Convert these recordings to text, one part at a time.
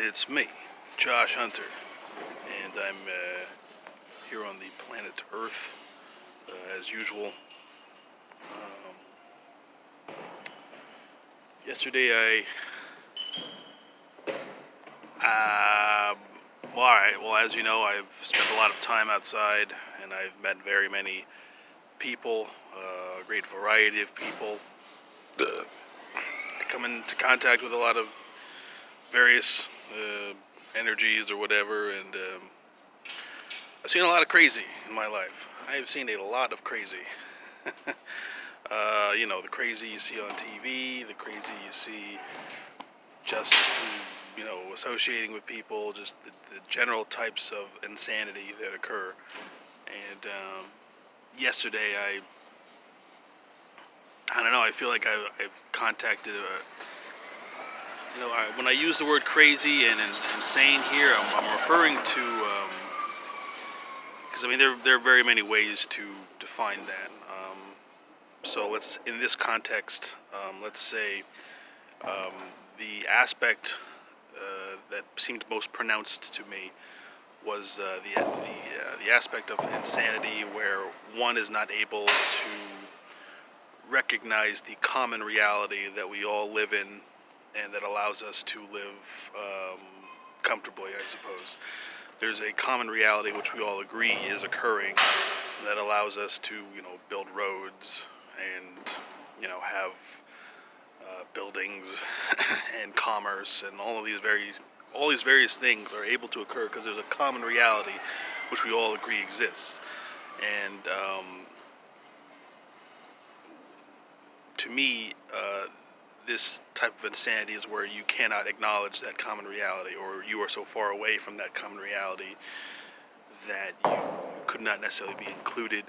It's me, Josh Hunter, and I'm here on the planet Earth as usual. Yesterday well, as you know, I've spent a lot of time outside, and I've met very many people, a great variety of people. I come into contact with a lot of various energies or whatever, and I've seen a lot of crazy in my life. I have seen a lot of crazy. The crazy you see on TV, the crazy you see just, associating with people, just the general types of insanity that occur. And yesterday, I don't know, I feel like I've contacted, when I use the word crazy and insane here, I'm referring to, because there are very many ways to define that. So in this context, let's say the aspect that seemed most pronounced to me was the aspect of insanity where one is not able to recognize the common reality that we all live in, and that allows us to live comfortably, I suppose. There's a common reality which we all agree is occurring that allows us to, build roads and, have buildings and commerce, and all these various things are able to occur because there's a common reality which we all agree exists. And to me, this type of insanity is where you cannot acknowledge that common reality, or you are so far away from that common reality that you could not necessarily be included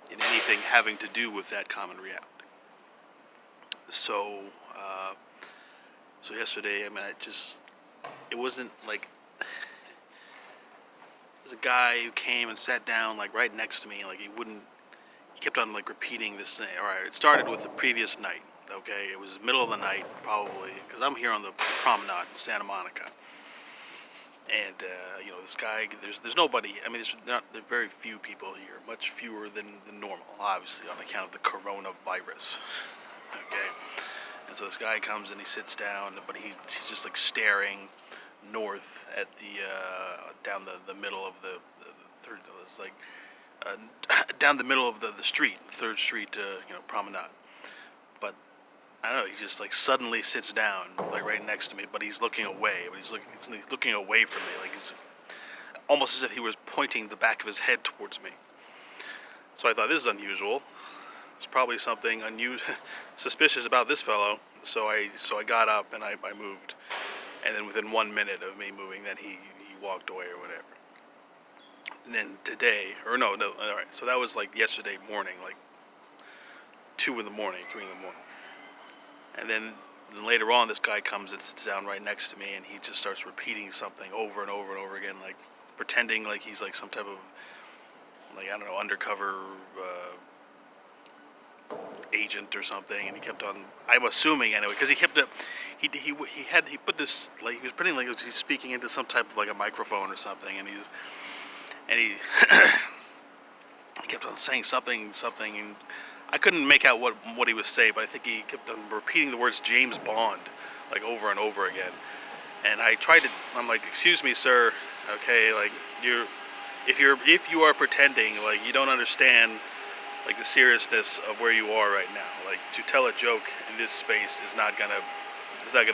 in anything having to do with that common reality. So yesterday, it wasn't like, there's a guy who came and sat down like right next to me, like he kept on like repeating this thing. Alright, it started with the previous night, okay? It was middle of the night, probably, because I'm here on the promenade in Santa Monica. And, this guy, there's nobody, there are very few people here, much fewer than normal, obviously, on account of the coronavirus, okay? And so this guy comes and he sits down, but he's just like staring north at down the middle of the third, it's like, down the middle of the street, 3rd Street, promenade. But I don't know, he just like suddenly sits down, like right next to me, but he's looking away. But he's looking away from me, like it's almost as if he was pointing the back of his head towards me. So I thought, this is unusual. It's probably something suspicious about this fellow. So I got up and I moved, and then within 1 minute of me moving, then he walked away or whatever. And then today, or no, all right. So that was like yesterday morning, like 2 in the morning, 3 in the morning. And then later on, this guy comes and sits down right next to me, and he just starts repeating something over and over and over again, like pretending like he's like some type of, like, I don't know, undercover agent or something. And he kept on, I'm assuming anyway, because he kept up, he put this, like, he was pretending like he's speaking into some type of like a microphone or something, and he he kept on saying something, and I couldn't make out what he was saying, but I think he kept on repeating the words James Bond, like over and over again. And I'm like, excuse me, sir, okay, like, if you are pretending, like, you don't understand, like, the seriousness of where you are right now. Like, to tell a joke in this space is not gonna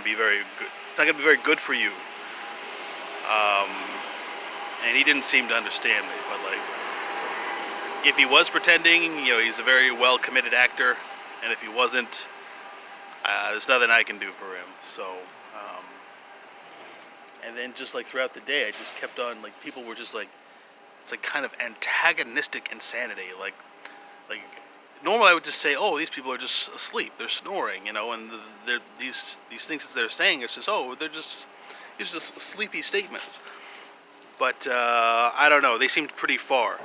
be very good. It's not gonna be very good for you. And he didn't seem to understand me, but like, if he was pretending, he's a very well committed actor, and if he wasn't, there's nothing I can do for him. So, and then just like throughout the day, I just kept on, like, people were just like, it's like kind of antagonistic insanity. Like normally I would just say, oh, these people are just asleep, they're snoring, and these things that they're saying, it's just, oh, it's just sleepy statements. But I don't know, they seemed pretty far.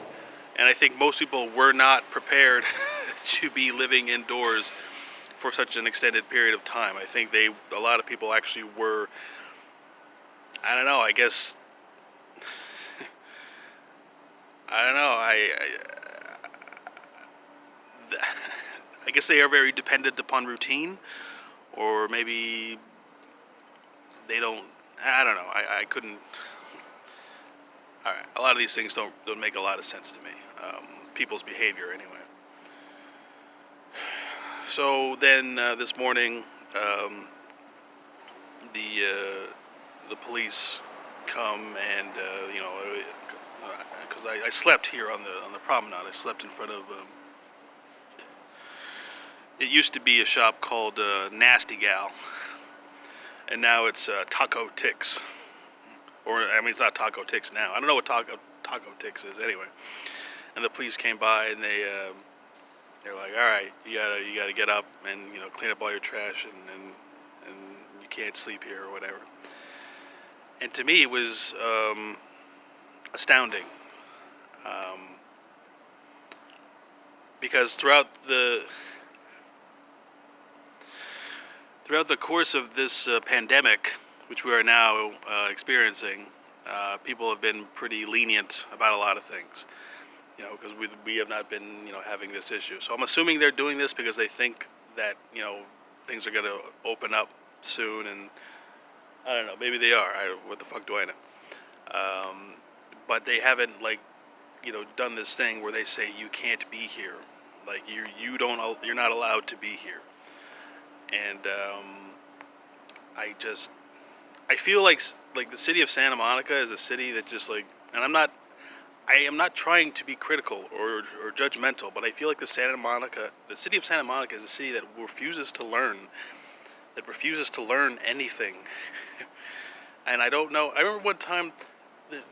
And I think most people were not prepared to be living indoors for such an extended period of time. I think a lot of people actually were, I don't know, I guess, I don't know, I guess they are very dependent upon routine, or maybe they don't, I don't know, I couldn't, alright, a lot of these things don't make a lot of sense to me, people's behavior anyway. So then this morning, the police come and because I slept here on the promenade. I slept in front of. It used to be a shop called Nasty Gal, and now it's Taco Tix. Or I mean, it's not Taco Tix now. I don't know what Taco Tix is anyway. And the police came by and they're like, all right, you gotta get up and clean up all your trash and you can't sleep here or whatever. And to me, it was astounding, because throughout the course of this pandemic, which we are now experiencing, people have been pretty lenient about a lot of things. Because we have not been, having this issue. So I'm assuming they're doing this because they think that, things are going to open up soon, and I don't know, maybe they are. What the fuck do I know? But they haven't, done this thing where they say you can't be here. Like you're not allowed to be here. And I feel like the city of Santa Monica is a city that just and I am not trying to be critical or judgmental, but I feel like the city of Santa Monica is a city that refuses to learn anything. And I don't know. I remember one time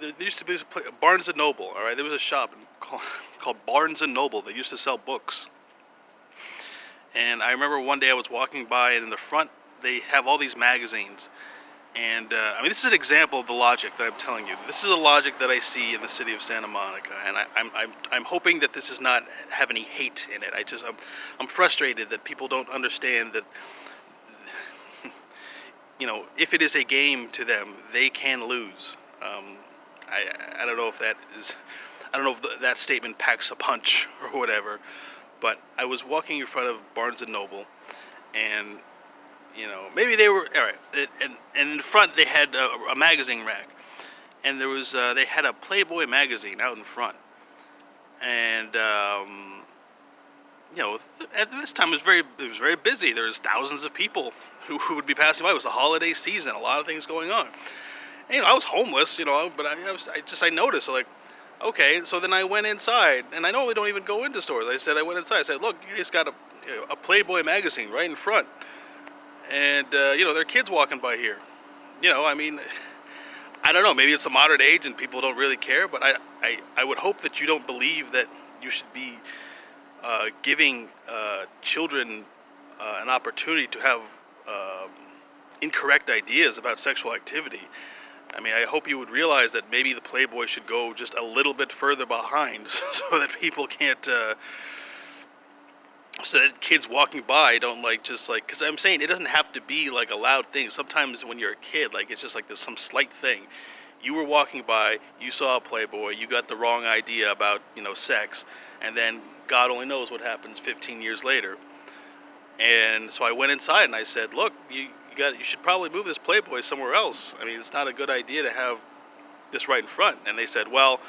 there used to be Barnes and Noble. All right, there was a shop called Barnes and Noble that used to sell books. And I remember one day I was walking by, and in the front they have all these magazines. And this is an example of the logic that I'm telling you. This is a logic that I see in the city of Santa Monica, and I'm hoping that this does not have any hate in it. I'm frustrated that people don't understand that if it is a game to them, they can lose. I don't know if that statement packs a punch or whatever, but I was walking in front of Barnes and Noble, and maybe they were all right. And in front they had a magazine rack, and there was they had a Playboy magazine out in front, and at this time it was very busy. There was thousands of people who would be passing by. It was the holiday season, a lot of things going on. And, I was homeless, but I noticed okay. So then I went inside, and I normally don't even go into stores. I went inside. I said, look, you guys got a Playboy magazine right in front. And, there are kids walking by here. I don't know, maybe it's a modern age and people don't really care, but I would hope that you don't believe that you should be giving children an opportunity to have incorrect ideas about sexual activity. I hope you would realize that maybe the Playboy should go just a little bit further behind so that people can't... so that kids walking by don't because I'm saying it doesn't have to be a loud thing. Sometimes when you're a kid, it's just there's some slight thing. You were walking by, you saw a Playboy, you got the wrong idea about sex, and then God only knows what happens 15 years later. And so I went inside and I said, look, you should probably move this Playboy somewhere else. It's not a good idea to have this right in front. And they said, well,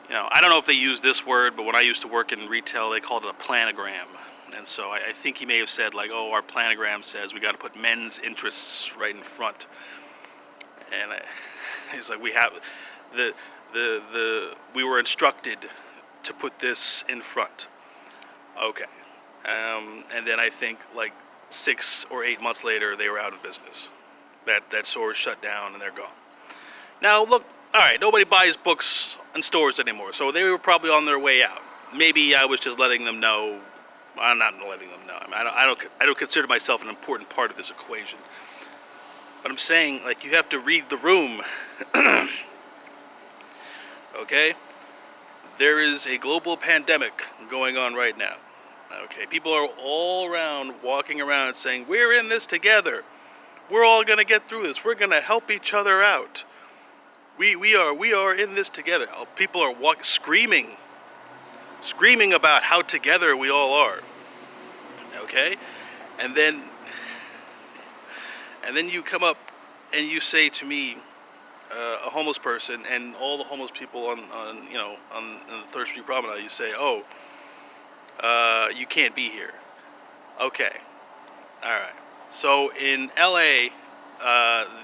I don't know if they use this word, but when I used to work in retail, they called it a planogram. And so I think he may have said our planogram says we got to put men's interests right in front. And he's like, we were instructed to put this in front. Okay. And then I think 6 or 8 months later, they were out of business. That store is shut down and they're gone. Now look, all right, nobody buys books in stores anymore, so they were probably on their way out. Maybe I was just letting them know. I'm not letting them know. I don't consider myself an important part of this equation. But I'm saying, you have to read the room. Okay? There is a global pandemic going on right now. Okay, people are all around, walking around saying, we're in this together. We're all going to get through this. We're going to help each other out. We are in this together. People are screaming about how together we all are. Okay? And then you come up and you say to me, a homeless person, and all the homeless people on the Third Street Promenade, you say, oh, you can't be here. Okay. All right. So in LA,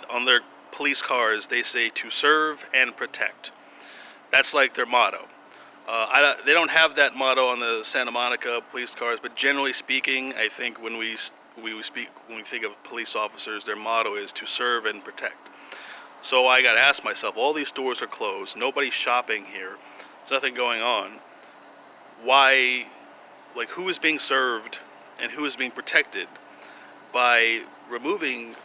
on their police cars, they say to serve and protect. That's like their motto. They don't have that motto on the Santa Monica police cars, but generally speaking, I think when we think of police officers, their motto is to serve and protect. So I got to ask myself, all these stores are closed, nobody's shopping here, there's nothing going on. Why, like, who is being served and who is being protected by removing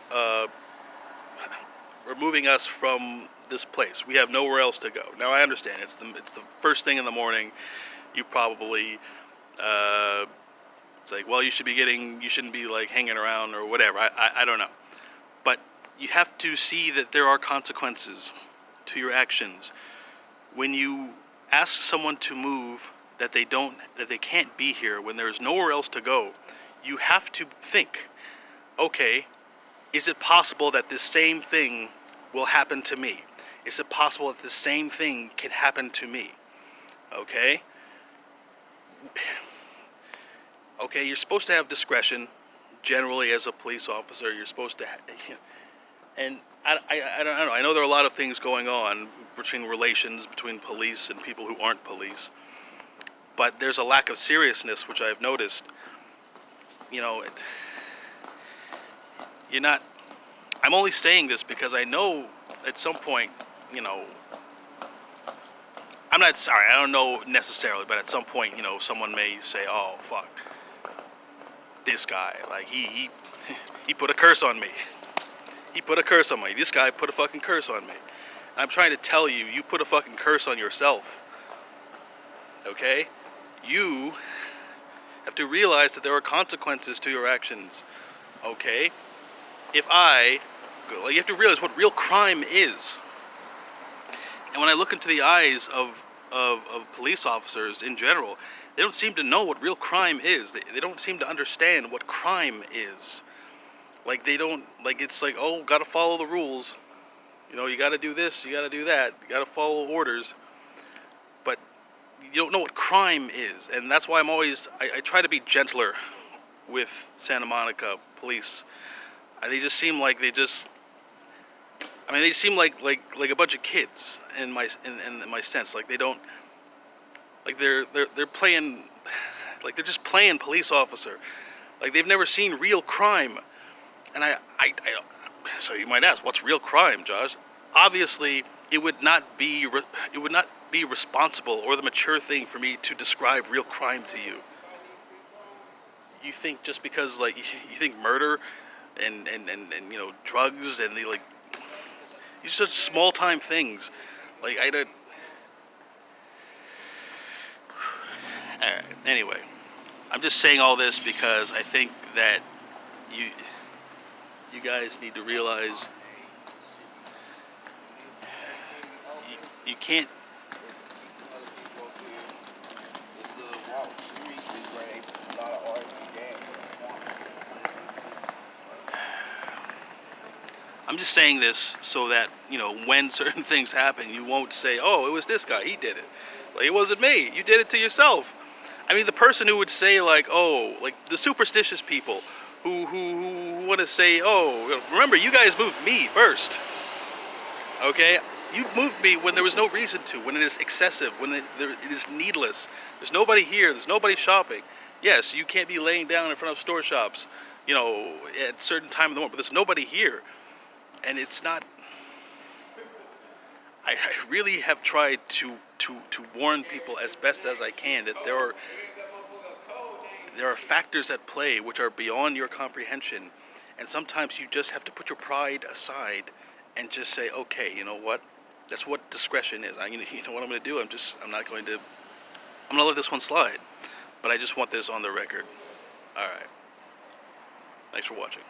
us from this place? We have nowhere else to go. Now I understand it's the first thing in the morning. You probably it's like, well, you shouldn't be like hanging around or whatever. I don't know, but you have to see that there are consequences to your actions. When you ask someone to move, that they can't be here when there's nowhere else to go, you have to think, okay, is it possible that this same thing will happen to me? Is it possible that the same thing can happen to me? Okay? Okay, you're supposed to have discretion, generally, as a police officer. You're supposed to and I don't know. I know there are a lot of things going on between relations between police and people who aren't police, but there's a lack of seriousness, which I've noticed. You know, you're not. I'm only saying this because I know at some point, I'm not sorry. I don't know necessarily, but at some point, someone may say, "Oh, fuck, this guy, like he put a curse on me. He put a curse on me. This guy put a fucking curse on me." And I'm trying to tell you, you put a fucking curse on yourself. Okay? You have to realize that there are consequences to your actions. Okay? You have to realize what real crime is. And when I look into the eyes of police officers in general, they don't seem to know what real crime is. They don't seem to understand what crime is. Like, they don't, like, it's like, oh, gotta follow the rules. You gotta do this, you gotta do that, you gotta follow orders. But you don't know what crime is. And that's why I try to be gentler with Santa Monica police. They just seem like they seem like a bunch of kids in my sense. Like, they don't, like, they're playing, like, they're just playing police officer. Like, they've never seen real crime. And so you might ask, what's real crime, Josh? Obviously, it would not be responsible or the mature thing for me to describe real crime to you. You think just because, like, you think murder and drugs and these are such small time things. Like, Alright, anyway, I'm just saying all this because I think that you guys need to realize you can't. I'm just saying this so that, when certain things happen, you won't say, oh, it was this guy, he did it. Like, it wasn't me, you did it to yourself. I mean, the person who would say, like, oh, like the superstitious people who want to say, oh, remember, you guys moved me first. Okay? You moved me when there was no reason to, when it is excessive, when it is needless. There's nobody here, there's nobody shopping. Yes, you can't be laying down in front of store shops, at a certain time in the morning, but there's nobody here. And it's not. I really have tried to warn people as best as I can that there are factors at play which are beyond your comprehension, and sometimes you just have to put your pride aside and just say, okay, you know what? That's what discretion is. You know what I'm going to do? I'm going to let this one slide. but I just want this on the record. All right. Thanks for watching.